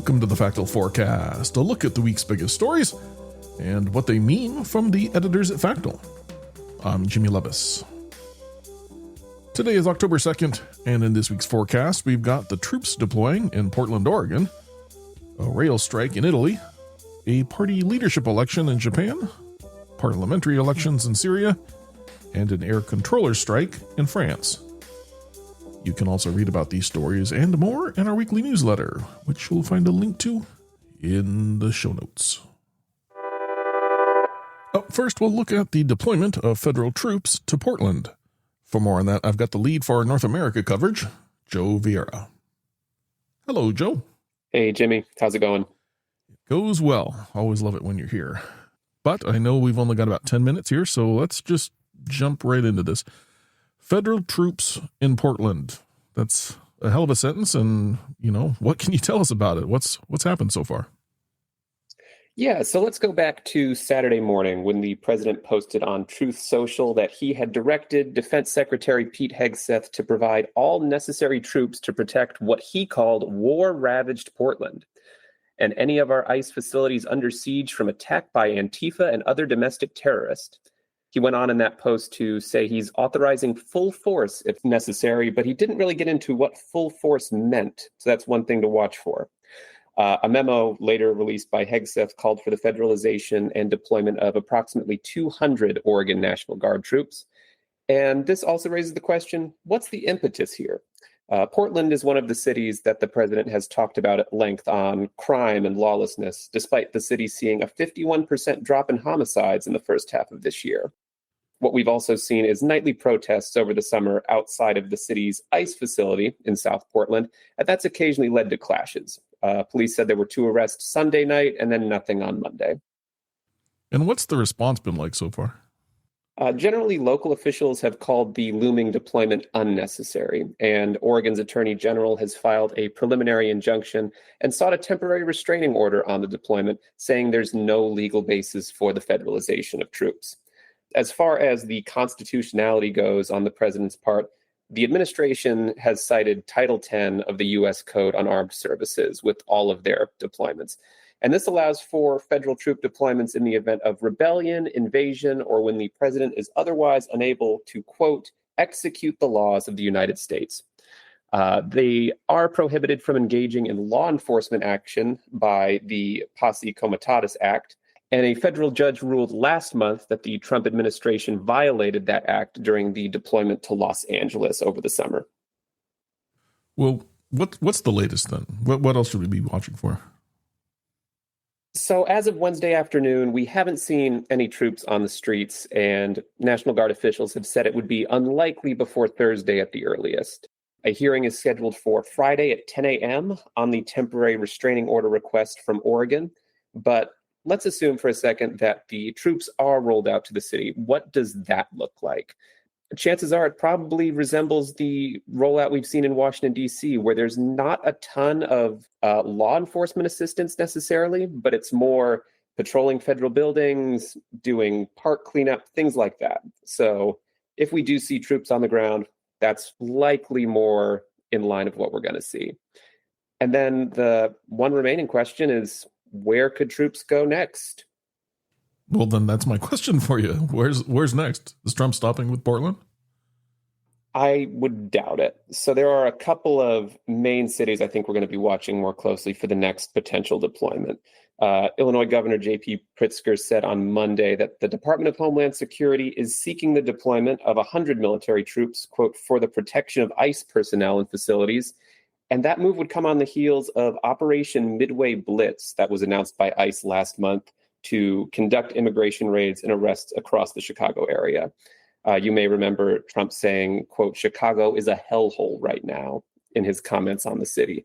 Welcome to the Factal Forecast, a look at the week's biggest stories and what they mean from the editors at Factal. I'm Jimmy Lovaas. Today is October 2nd, and in this week's forecast, we've got the troops deploying in Portland, Oregon, a rail strike in Italy, a party leadership election in Japan, parliamentary elections in Syria, and an air controller strike in France. You can also read about these stories and more in our weekly newsletter, which you'll find a link to in the show notes. Up first, we'll look at the deployment of federal troops to Portland. For more on that, I've got the lead for our North America coverage, Joe Veyera. Hello, Joe. Hey, Jimmy. How's it going? It goes well. Always love it when you're here. But I know we've only got about 10 minutes here, so let's just jump right into this. Federal troops in Portland. That's a hell of a sentence, and, what can you tell us about it? What's happened so far? Yeah, so let's go back to Saturday morning when the president posted on Truth Social that he had directed Defense Secretary Pete Hegseth to provide all necessary troops to protect what he called war-ravaged Portland and any of our ICE facilities under siege from attack by Antifa and other domestic terrorists. He went on in that post to say he's authorizing full force if necessary, but he didn't really get into what full force meant. So that's one thing to watch for. A memo later released by Hegseth called for the federalization and deployment of approximately 200 Oregon National Guard troops. And this also raises the question, what's the impetus here? Portland is one of the cities that the president has talked about at length on crime and lawlessness, despite the city seeing a 51% drop in homicides in the first half of this year. What we've also seen is nightly protests over the summer outside of the city's ICE facility in South Portland, and that's occasionally led to clashes. Police said there were 2 arrests Sunday night and then nothing on Monday. And what's the response been like so far? Generally, local officials have called the looming deployment unnecessary, and Oregon's Attorney General has filed a preliminary injunction and sought a temporary restraining order on the deployment, saying there's no legal basis for the federalization of troops. As far as the constitutionality goes on the president's part, the administration has cited Title 10 of the U.S. Code on Armed Services with all of their deployments. And this allows for federal troop deployments in the event of rebellion, invasion, or when the president is otherwise unable to, quote, execute the laws of the United States. They are prohibited from engaging in law enforcement action by the Posse Comitatus Act. And a federal judge ruled last month that the Trump administration violated that act during the deployment to Los Angeles over the summer. Well, what's the latest then? What else should we be watching for? So as of Wednesday afternoon, we haven't seen any troops on the streets, and National Guard officials have said it would be unlikely before Thursday at the earliest. A hearing is scheduled for Friday at 10 a.m. on the temporary restraining order request from Oregon, but let's assume for a second that the troops are rolled out to the city. What does that look like? Chances are it probably resembles the rollout we've seen in Washington, D.C., where there's not a ton of law enforcement assistance necessarily, but it's more patrolling federal buildings, doing park cleanup, things like that. So if we do see troops on the ground, that's likely more in line of what we're going to see. And then the one remaining question is, where could troops go next? Well, then that's my question for you. Where's next? Is Trump stopping with Portland? I would doubt it. So there are a couple of main cities I think we're going to be watching more closely for the next potential deployment. Illinois Governor J.P. Pritzker said on Monday that the Department of Homeland Security is seeking the deployment of 100 military troops, quote, for the protection of ICE personnel and facilities. And that move would come on the heels of Operation Midway Blitz that was announced by ICE last month to conduct immigration raids and arrests across the Chicago area. You may remember Trump saying, quote, Chicago is a hellhole right now in his comments on the city.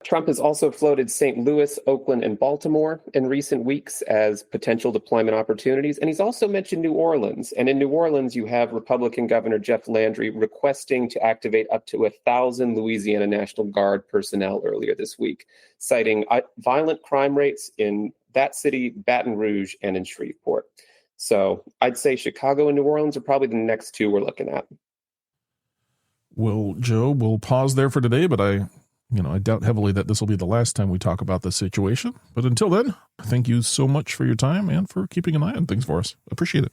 Trump has also floated St. Louis, Oakland, and Baltimore in recent weeks as potential deployment opportunities. And he's also mentioned New Orleans. And in New Orleans, you have Republican Governor Jeff Landry requesting to activate up to 1,000 Louisiana National Guard personnel earlier this week, citing violent crime rates in that city, Baton Rouge, and in Shreveport. So I'd say Chicago and New Orleans are probably the next 2 we're looking at. Well, Joe, we'll pause there for today, but I I doubt heavily that this will be the last time we talk about this situation. But until then, thank you so much for your time and for keeping an eye on things for us. Appreciate it.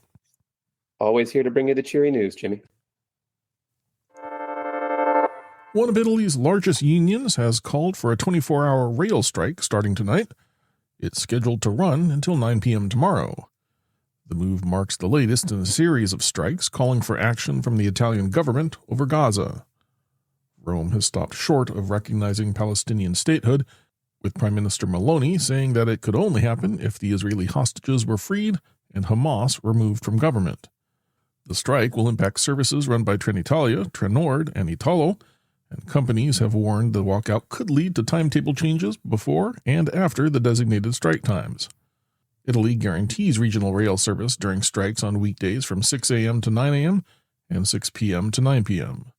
Always here to bring you the cheery news, Jimmy. One of Italy's largest unions has called for a 24-hour rail strike starting tonight. It's scheduled to run until 9 p.m. tomorrow. The move marks the latest in a series of strikes calling for action from the Italian government over Gaza. Rome has stopped short of recognizing Palestinian statehood, with Prime Minister Meloni saying that it could only happen if the Israeli hostages were freed and Hamas removed from government. The strike will impact services run by Trenitalia, Trenord, and Italo, and companies have warned the walkout could lead to timetable changes before and after the designated strike times. Italy guarantees regional rail service during strikes on weekdays from 6 a.m. to 9 a.m. and 6 p.m. to 9 p.m.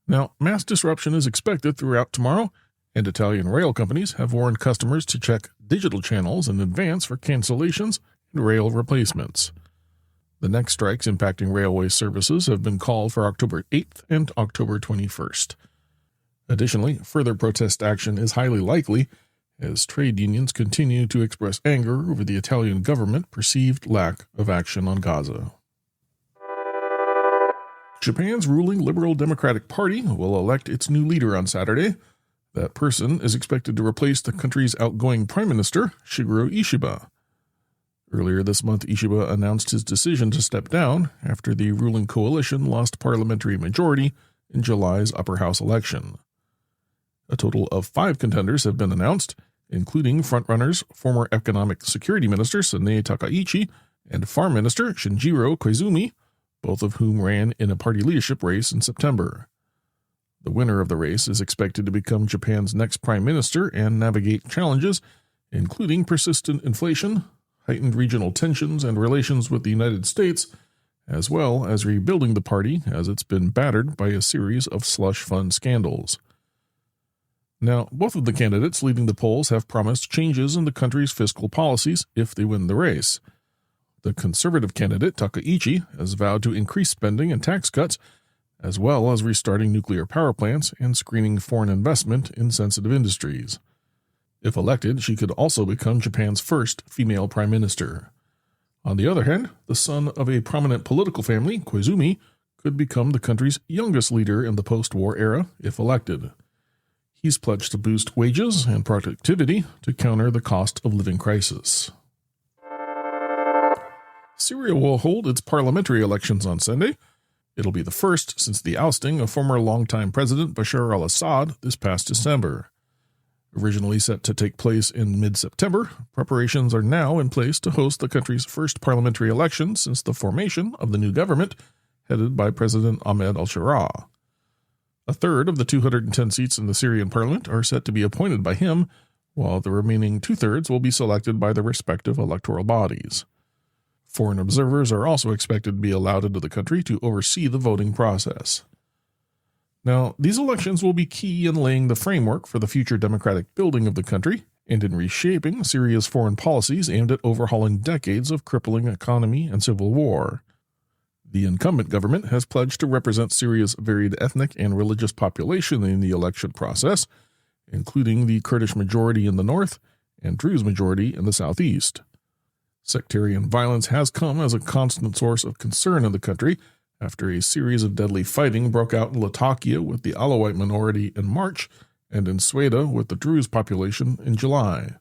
Now, mass disruption is expected throughout tomorrow, and Italian rail companies have warned customers to check digital channels in advance for cancellations and rail replacements. The next strikes impacting railway services have been called for October 8th and October 21st. Additionally, further protest action is highly likely as trade unions continue to express anger over the Italian government's perceived lack of action on Gaza. Japan's ruling Liberal Democratic Party will elect its new leader on Saturday. That person is expected to replace the country's outgoing Prime Minister, Shigeru Ishiba. Earlier this month, Ishiba announced his decision to step down after the ruling coalition lost parliamentary majority in July's upper house election. A total of 5 contenders have been announced, including frontrunners former Economic Security Minister Sanae Takaichi and Farm Minister Shinjiro Koizumi, both of whom ran in a party leadership race in September. The winner of the race is expected to become Japan's next prime minister and navigate challenges, including persistent inflation, heightened regional tensions and relations with the United States, as well as rebuilding the party as it's been battered by a series of slush fund scandals. Now, both of the candidates leading the polls have promised changes in the country's fiscal policies if they win the race. The conservative candidate, Takaichi, has vowed to increase spending and tax cuts, as well as restarting nuclear power plants and screening foreign investment in sensitive industries. If elected, she could also become Japan's first female prime minister. On the other hand, the son of a prominent political family, Koizumi, could become the country's youngest leader in the post-war era if elected. He's pledged to boost wages and productivity to counter the cost of living crisis. Syria will hold its parliamentary elections on Sunday. It'll be the first since the ousting of former longtime President Bashar al-Assad this past December. Originally set to take place in mid-September, preparations are now in place to host the country's first parliamentary election since the formation of the new government, headed by President Ahmed al-Sharaa. A third of the 210 seats in the Syrian parliament are set to be appointed by him, while the remaining two-thirds will be selected by the respective electoral bodies. Foreign observers are also expected to be allowed into the country to oversee the voting process. Now, these elections will be key in laying the framework for the future democratic building of the country and in reshaping Syria's foreign policies aimed at overhauling decades of crippling economy and civil war. The incumbent government has pledged to represent Syria's varied ethnic and religious population in the election process, including the Kurdish majority in the north and Druze majority in the southeast. Sectarian violence has come as a constant source of concern in the country after a series of deadly fighting broke out in Latakia with the Alawite minority in March and in Sweda with the Druze population in July.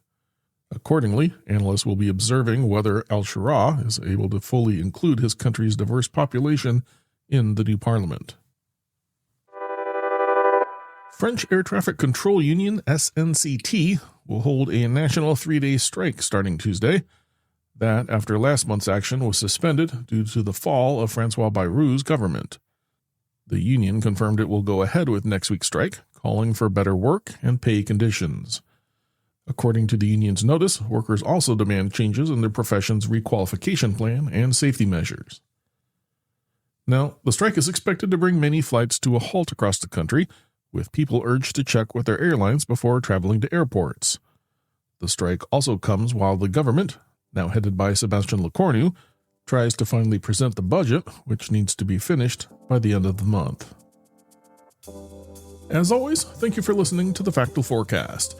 Accordingly, analysts will be observing whether al-Sharaa is able to fully include his country's diverse population in the new parliament. French Air Traffic Control Union SNCT will hold a national 3-day strike starting Tuesday. That after last month's action was suspended due to the fall of François Bayrou's government. The union confirmed it will go ahead with next week's strike, calling for better work and pay conditions. According to the union's notice, workers also demand changes in their profession's requalification plan and safety measures. Now, the strike is expected to bring many flights to a halt across the country, with people urged to check with their airlines before traveling to airports. The strike also comes while the government, now headed by Sébastien Lecornu, tries to finally present the budget, which needs to be finished by the end of the month. As always, thank you for listening to the Factal Forecast.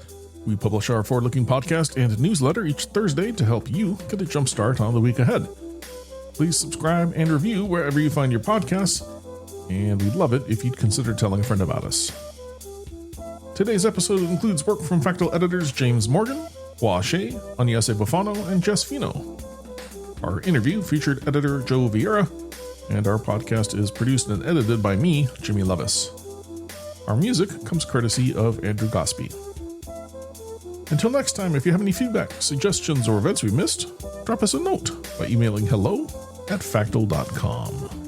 We publish our forward-looking podcast and newsletter each Thursday to help you get a jump start on the week ahead. Please subscribe and review wherever you find your podcasts, and we'd love it if you'd consider telling a friend about us. Today's episode includes work from Factal editors James Morgan, Hua Shea, Agnese Bufano, and Jess Fino. Our interview featured editor Joe Veyera, and our podcast is produced and edited by me, Jimmy Lovaas. Our music comes courtesy of Andrew Gosby. Until next time, if you have any feedback, suggestions, or events we missed, drop us a note by emailing hello@factal.com.